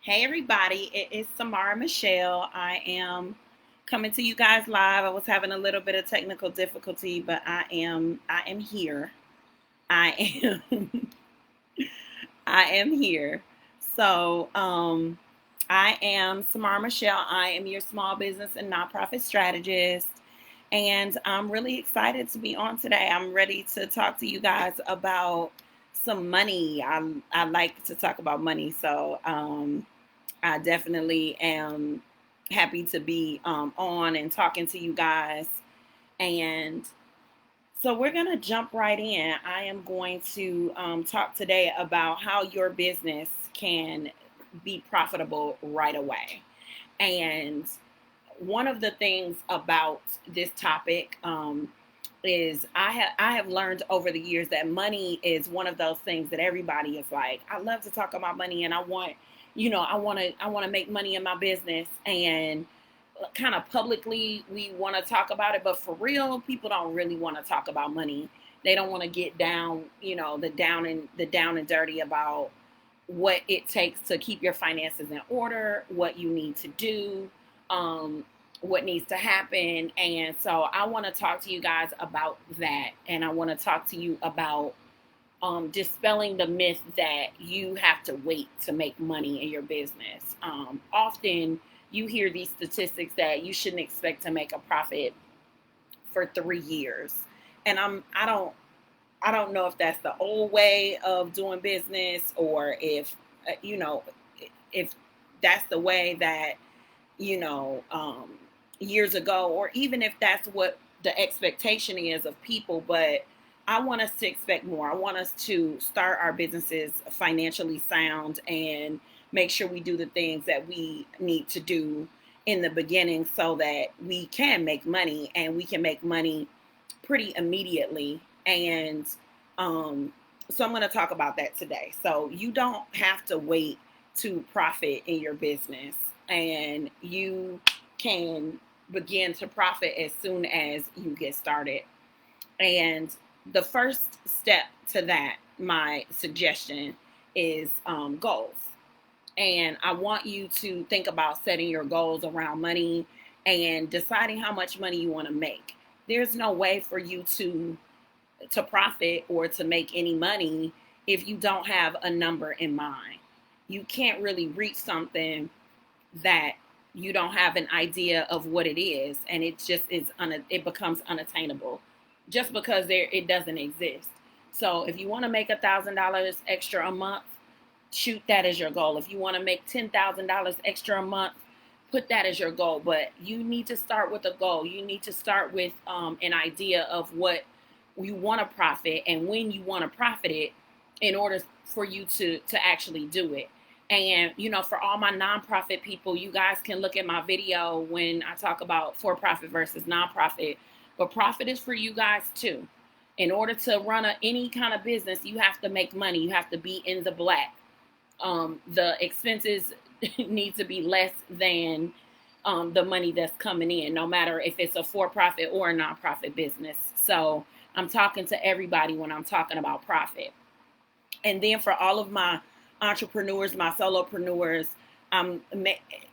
Hey everybody, it is Samara Michelle. I am coming to you guys live. I was having a little bit of technical difficulty, but I am here. I am I am here. So, I am Samara Michelle. I am your small business and nonprofit strategist. And I'm really excited to be on today. I'm ready to talk to you guys about some money. I like to talk about money. So, I definitely am happy to be on and talking to you guys. And so we're going to jump right in. I am going to talk today about how your business can be profitable right away. And one of the things about this topic is I have learned over the years that money is one of those things that everybody is like, I love to talk about money and I want to make money in my business, and kind of publicly we want to talk about it, but for real people don't really want to talk about money. They don't want to get down, the down and dirty about what it takes to keep your finances in order, what you need to do, um, what needs to happen. And so I want to talk to you guys about that. And I want to talk to you about dispelling the myth that you have to wait to make money in your business. Often you hear these statistics that you shouldn't expect to make a profit for 3 years. And I don't know if that's the old way of doing business, or if that's the way that you know years ago, or even if that's what the expectation is of people. But I want us to expect more. I want us to start our businesses financially sound and make sure we do the things that we need to do in the beginning so that we can make money, and we can make money pretty immediately. And so I'm going to talk about that today. So you don't have to wait to profit in your business, and you can begin to profit as soon as you get started. And the first step to that, my suggestion, is goals. And I want you to think about setting your goals around money and deciding how much money you want to make. There's no way for you to profit or to make any money if you don't have a number in mind. You can't really reach something that you don't have an idea of what it is, and it becomes unattainable just because it doesn't exist. So if you want to make $1,000 extra a month, shoot that as your goal. If you want to make $10,000 extra a month, put that as your goal. But you need to start with a goal. You need to start with an idea of what you want to profit and when you want to profit it, in order for you to actually do it. And for all my nonprofit people, you guys can look at my video when I talk about for profit versus nonprofit. But profit is for you guys too. In order to run any kind of business, you have to make money. You have to be in the black. The expenses need to be less than the money that's coming in, no matter if it's a for-profit or a nonprofit business. So I'm talking to everybody when I'm talking about profit. And then for all of my entrepreneurs, my solopreneurs, um,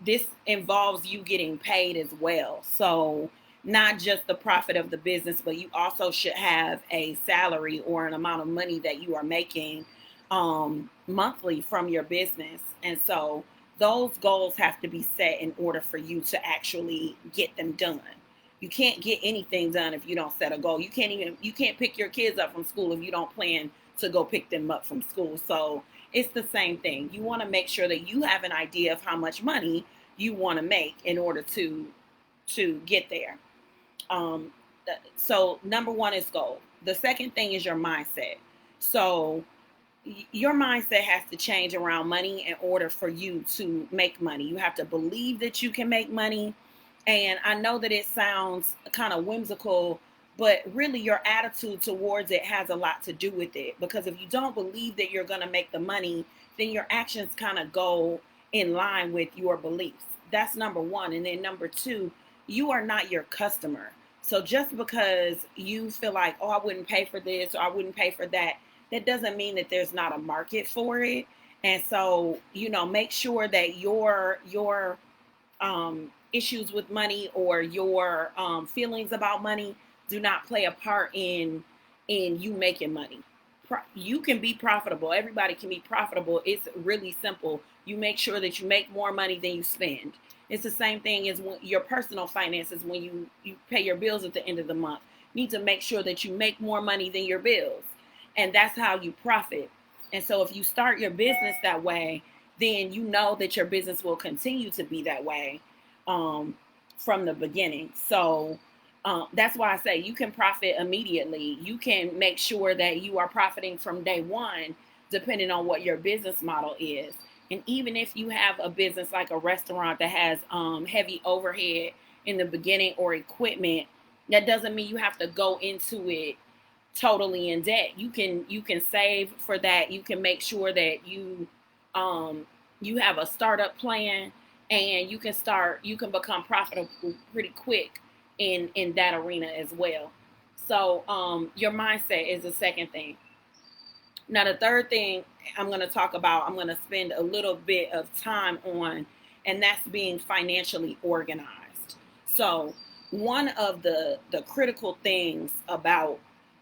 this involves you getting paid as well. So not just the profit of the business, but you also should have a salary or an amount of money that you are making monthly from your business. And so those goals have to be set in order for you to actually get them done. You can't get anything done if you don't set a goal. You can't pick your kids up from school if you don't plan to go pick them up from school. So it's the same thing. You want to make sure that you have an idea of how much money you want to make in order to get there. Um, so number one is goal. The second thing is your mindset. So your mindset has to change around money in order for you to make money. You have to believe that you can make money. And I know that it sounds kind of whimsical, but really your attitude towards it has a lot to do with it. Because if you don't believe that you're going to make the money, then your actions kind of go in line with your beliefs. That's number one. And then number two, you are not your customer. So just because you feel like, oh, I wouldn't pay for this or I wouldn't pay for that, that doesn't mean that there's not a market for it. And so, make sure that your issues with money or your feelings about money do not play a part in you making money. You can be profitable. Everybody can be profitable. It's really simple. You make sure that you make more money than you spend. It's the same thing as when your personal finances, when you pay your bills at the end of the month. You need to make sure that you make more money than your bills. And that's how you profit. And so if you start your business that way, then you know that your business will continue to be that way um, from the beginning. So that's why I say you can profit immediately. You can make sure that you are profiting from day one, depending on what your business model is. And even if you have a business like a restaurant that has heavy overhead in the beginning or equipment, that doesn't mean you have to go into it totally in debt. You can save for that. You can make sure that um you have a startup plan, and you can become profitable pretty quick in that arena as well. So your mindset is the second thing. Now the third thing I'm going to spend a little bit of time on, and that's being financially organized. So one of the critical things about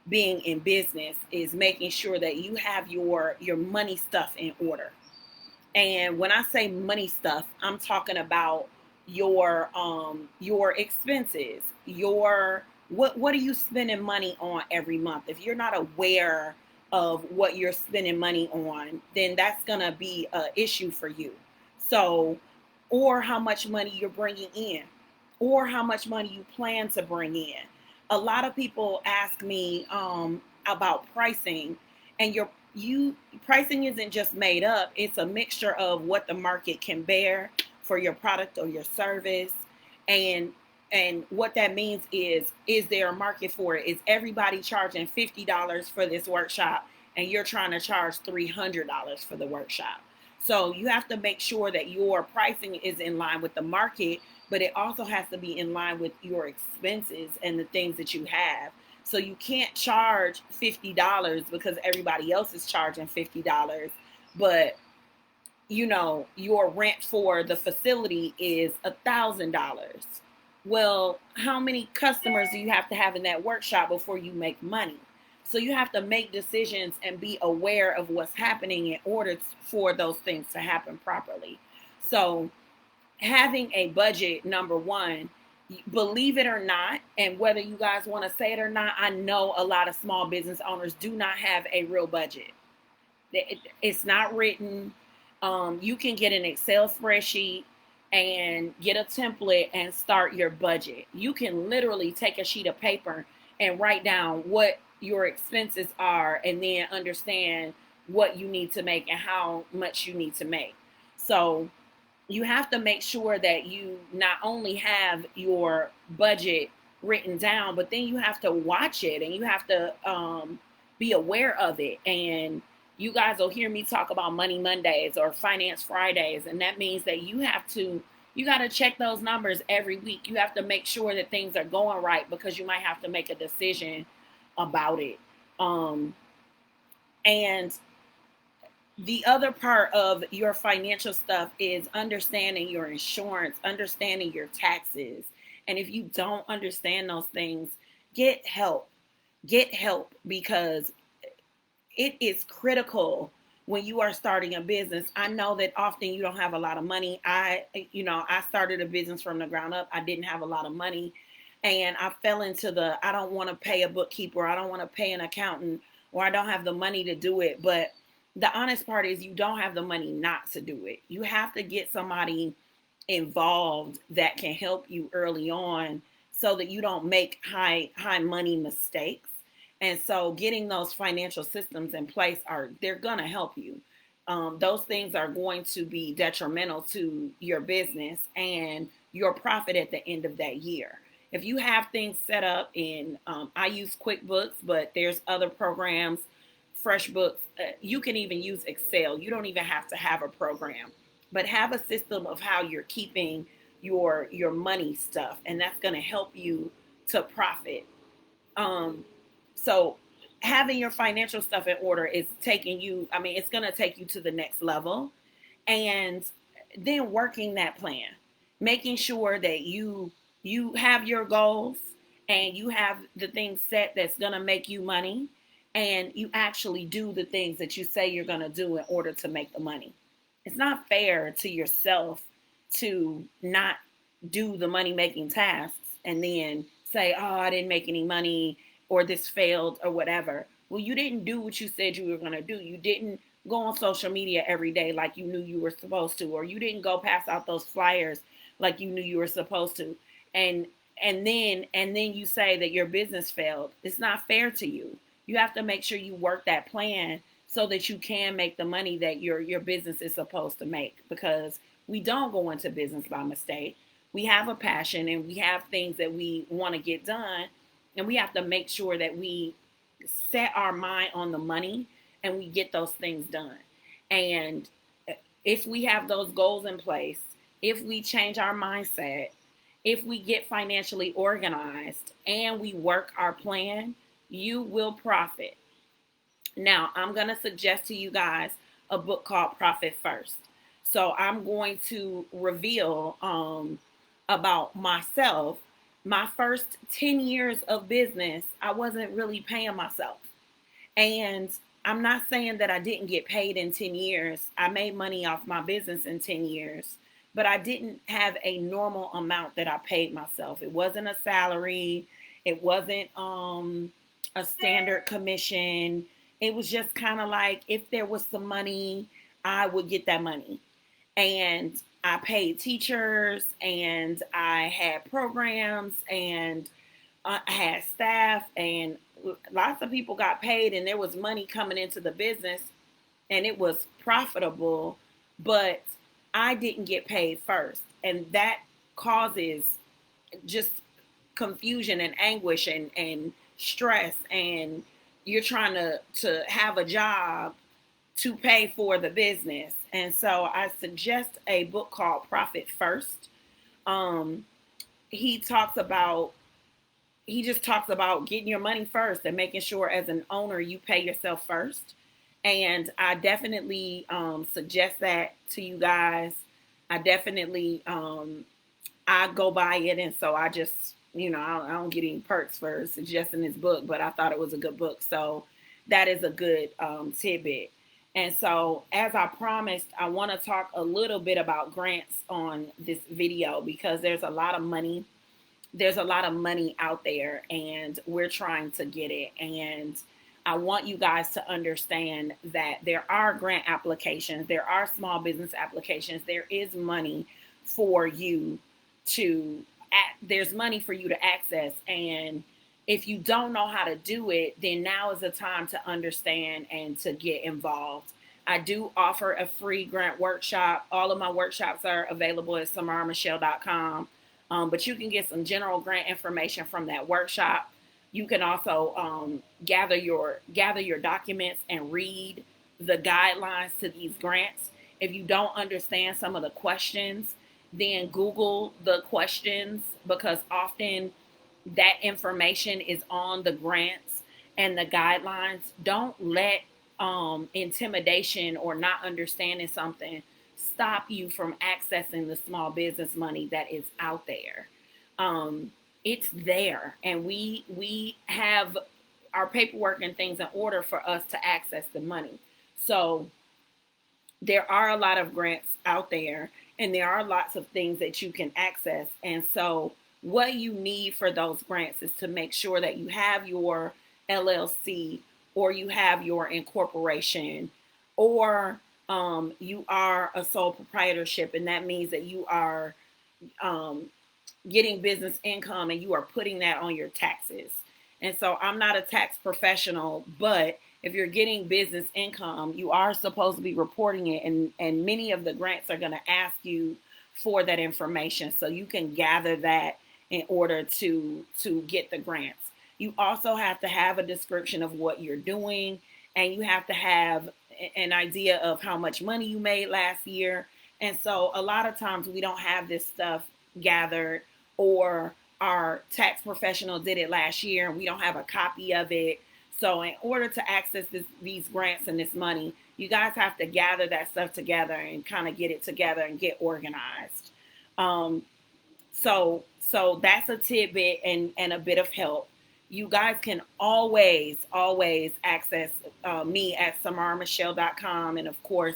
being in business is making sure that you have your money stuff in order. And when I say money stuff, I'm talking about your expenses, your what are you spending money on every month? If you're not aware of what you're spending money on, then that's gonna be an issue for you. So, or how much money you're bringing in, or how much money you plan to bring in. A lot of people ask me about pricing, and you pricing isn't just made up. It's a mixture of what the market can bear for your product or your service. And and what that means is there a market for it? Is everybody charging $50 for this workshop and you're trying to charge $300 for the workshop? So you have to make sure that your pricing is in line with the market, but it also has to be in line with your expenses and the things that you have. So you can't charge $50 because everybody else is charging $50, but your rent for the facility is $1,000. Well, how many customers do you have to have in that workshop before you make money? So you have to make decisions and be aware of what's happening in order for those things to happen properly. So having a budget, number one, believe it or not, and whether you guys want to say it or not, I know a lot of small business owners do not have a real budget. It's not written. You can get an Excel spreadsheet and get a template and start your budget. You can literally take a sheet of paper and write down what your expenses are, and then understand what you need to make and how much you need to make. So you have to make sure that you not only have your budget written down, but then you have to watch it, and you have to be aware of it. And you guys will hear me talk about Money Mondays or Finance Fridays, and that means that you got to check those numbers every week. You have to make sure that things are going right, because you might have to make a decision about it. And the other part of your financial stuff is understanding your insurance, understanding your taxes. And if you don't understand those things, get help. Get help, because it is critical when you are starting a business. I know that often you don't have a lot of money. I started a business from the ground up. I didn't have a lot of money, and I fell into I don't want to pay a bookkeeper, I don't want to pay an accountant, or I don't have the money to do it. But the honest part is you don't have the money not to do it. You have to get somebody involved that can help you early on, so that you don't make high money mistakes. And so getting those financial systems in place, they're going to help you. Those things are going to be detrimental to your business and your profit at the end of that year. If you have things set up in, I use QuickBooks, but there's other programs, FreshBooks. You can even use Excel. You don't even have to have a program, but have a system of how you're keeping your money stuff, and that's going to help you to profit. Um, so having your financial stuff in order is taking you, I mean, it's going to take you to the next level. And then working that plan, making sure that you have your goals and you have the things set that's going to make you money, and you actually do the things that you say you're going to do in order to make the money. It's not fair to yourself to not do the money making tasks and then say, oh, I didn't make any money, or this failed, or whatever. Well, you didn't do what you said you were going to do. You didn't go on social media every day like you knew you were supposed to, or you didn't go pass out those flyers like you knew you were supposed to. And and then you say that your business failed. It's not fair to you. You have to make sure you work that plan so that you can make the money that your business is supposed to make, because we don't go into business by mistake. We have a passion and we have things that we want to get done, and we have to make sure that we set our mind on the money and we get those things done. And if we have those goals in place, if we change our mindset, if we get financially organized and we work our plan, you will profit. Now, I'm going to suggest to you guys a book called Profit First. So I'm going to reveal about myself. My first 10 years of business, I wasn't really paying myself. And I'm not saying that I didn't get paid in 10 years. I made money off my business in 10 years, but I didn't have a normal amount that I paid myself. It wasn't a salary. It wasn't a standard commission. It was just kind of like if there was some money, I would get that money. And I paid teachers and I had programs and I had staff, and lots of people got paid and there was money coming into the business and it was profitable, but I didn't get paid first. And that causes just confusion and anguish and stress, and you're trying to have a job to pay for the business. And so I suggest a book called Profit First. Um, he talks about he just talks about getting your money first and making sure as an owner you pay yourself first. And I definitely suggest that to you guys. I definitely I go by it, and so I just I don't get any perks for suggesting this book, but I thought it was a good book, so that is a good tidbit. And so, as I promised, I want to talk a little bit about grants on this video, because there's a lot of money out there and we're trying to get it. And I want you guys to understand that there are grant applications, there are small business applications, there is money for you there's money for you to access. And if you don't know how to do it, then now is the time to understand and to get involved. I do offer a free grant workshop. All of my workshops are available at samaramichelle.com. But you can get some general grant information from that workshop. You can also gather your documents and read the guidelines to these grants. If you don't understand some of the questions, then Google the questions, because often that information is on the grants and the guidelines. Don't let intimidation or not understanding something stop you from accessing the small business money that is out there. It's there, and we have our paperwork and things in order for us to access the money. So there are a lot of grants out there, and there are lots of things that you can access. And so what you need for those grants is to make sure that you have your LLC, or you have your incorporation, or you are a sole proprietorship, and that means that you are getting business income and you are putting that on your taxes. And so I'm not a tax professional, but if you're getting business income, you are supposed to be reporting it, and many of the grants are going to ask you for that information, so you can gather that in order to get the grants. You also have to have a description of what you're doing, and you have to have an idea of how much money you made last year. And so a lot of times we don't have this stuff gathered, or our tax professional did it last year and we don't have a copy of it. So in order to access these grants and this money, you guys have to gather that stuff together and kind of get it together and get organized. Um, so that's a tidbit and a bit of help. You guys can always access me at samaramichelle.com, and of course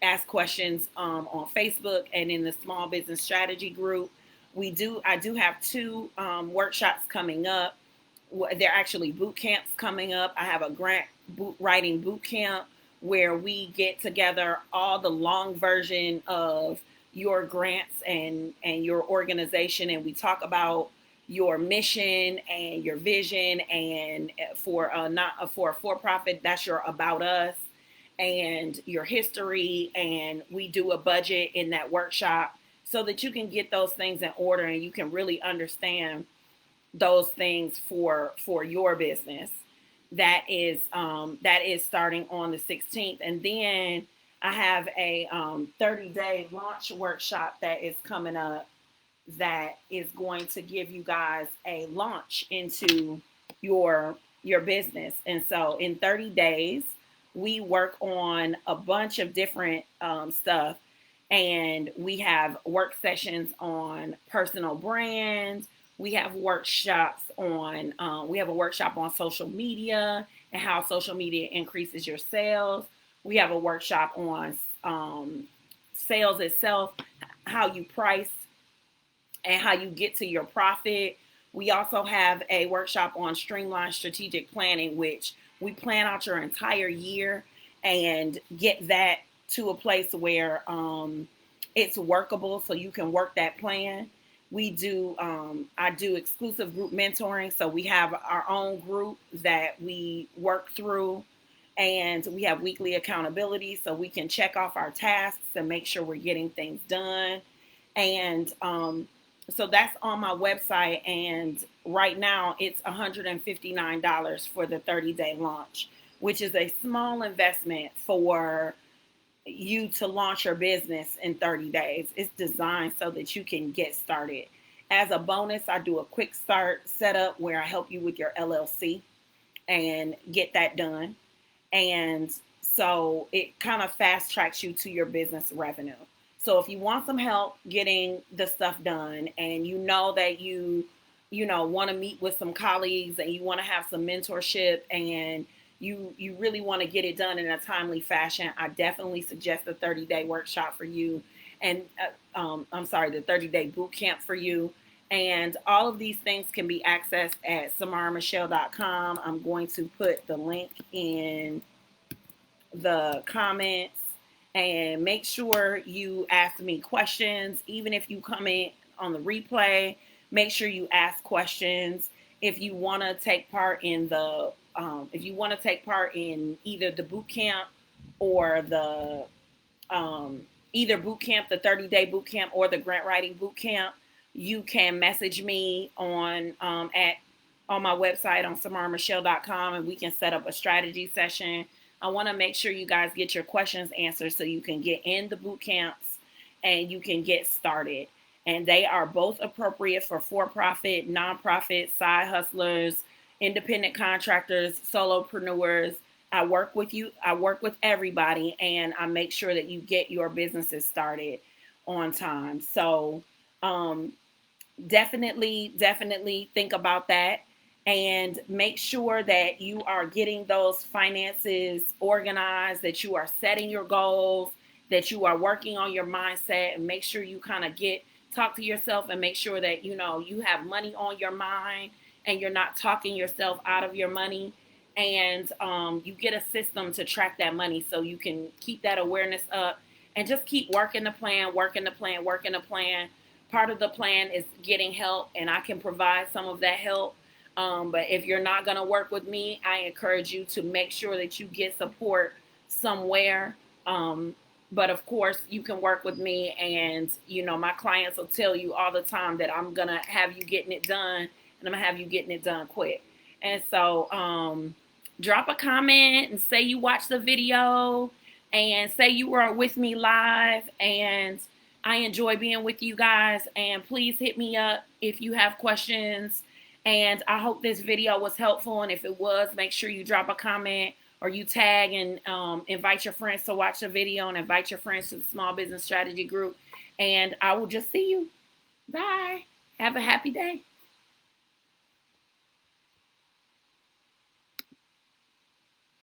ask questions on Facebook and in the small business strategy group. I do have two workshops coming up. They're actually boot camps coming up. I have a grant writing boot camp where we get together all the long version of your grants and your organization, and we talk about your mission and your vision, and for not for a for-profit, that's your about us and your history, and we do a budget in that workshop so that you can get those things in order and you can really understand those things for your business. That is starting on the 16th, and then I have a 30-day launch workshop that is coming up that is going to give you guys a launch into your business. And so in 30 days, we work on a bunch of different stuff, and we have work sessions on personal brand. We have workshops on we have a workshop on social media and how social media increases your sales. We have a workshop on sales itself, how you price and how you get to your profit. We also have a workshop on streamlined strategic planning, which we plan out your entire year and get that to a place where it's workable so you can work that plan. I do exclusive group mentoring. So we have our own group that we work through, and we have weekly accountability so we can check off our tasks and make sure we're getting things done. And so that's on my website. And right now it's $159 for the 30-day launch, which is a small investment for you to launch your business in 30 days. It's designed so that you can get started. As a bonus, I do a quick start setup where I help you with your LLC and get that done. And so it kind of fast tracks you to your business revenue. So if you want some help getting the stuff done, and you know that you want to meet with some colleagues and you want to have some mentorship, and you really want to get it done in a timely fashion, I definitely suggest the 30-day workshop for you. And the 30-day boot camp for you. And all of these things can be accessed at samaramichelle.com. I'm going to put the link in the comments, and make sure you ask me questions. Even if you come in on the replay, make sure you ask questions. If you want to take part in either the boot camp or the either boot camp, the 30-day boot camp or the grant writing boot camp, you can message me on my website on samaramichelle.com, and we can set up a strategy session. I want to make sure you guys get your questions answered so you can get in the boot camps and you can get started. And they are both appropriate for-profit, nonprofit, side hustlers, independent contractors, solopreneurs. I work with everybody, and I make sure that you get your businesses started on time. So definitely think about that, and make sure that you are getting those finances organized, that you are setting your goals, that you are working on your mindset, and make sure you kind of talk to yourself and make sure that you have money on your mind and you're not talking yourself out of your money. And you get a system to track that money so you can keep that awareness up and just keep working the plan. Part of the plan is getting help, and I can provide some of that help. But if you're not going to work with me, I encourage you to make sure that you get support somewhere. But of course, you can work with me, and my clients will tell you all the time that I'm going to have you getting it done, and I'm going to have you getting it done quick. And so drop a comment and say you watched the video and say you were with me live, and I enjoy being with you guys. And please hit me up if you have questions. And I hope this video was helpful. And if it was, make sure you drop a comment or you tag and invite your friends to watch the video and invite your friends to the Small Business Strategy Group. And I will just see you. Bye. Have a happy day.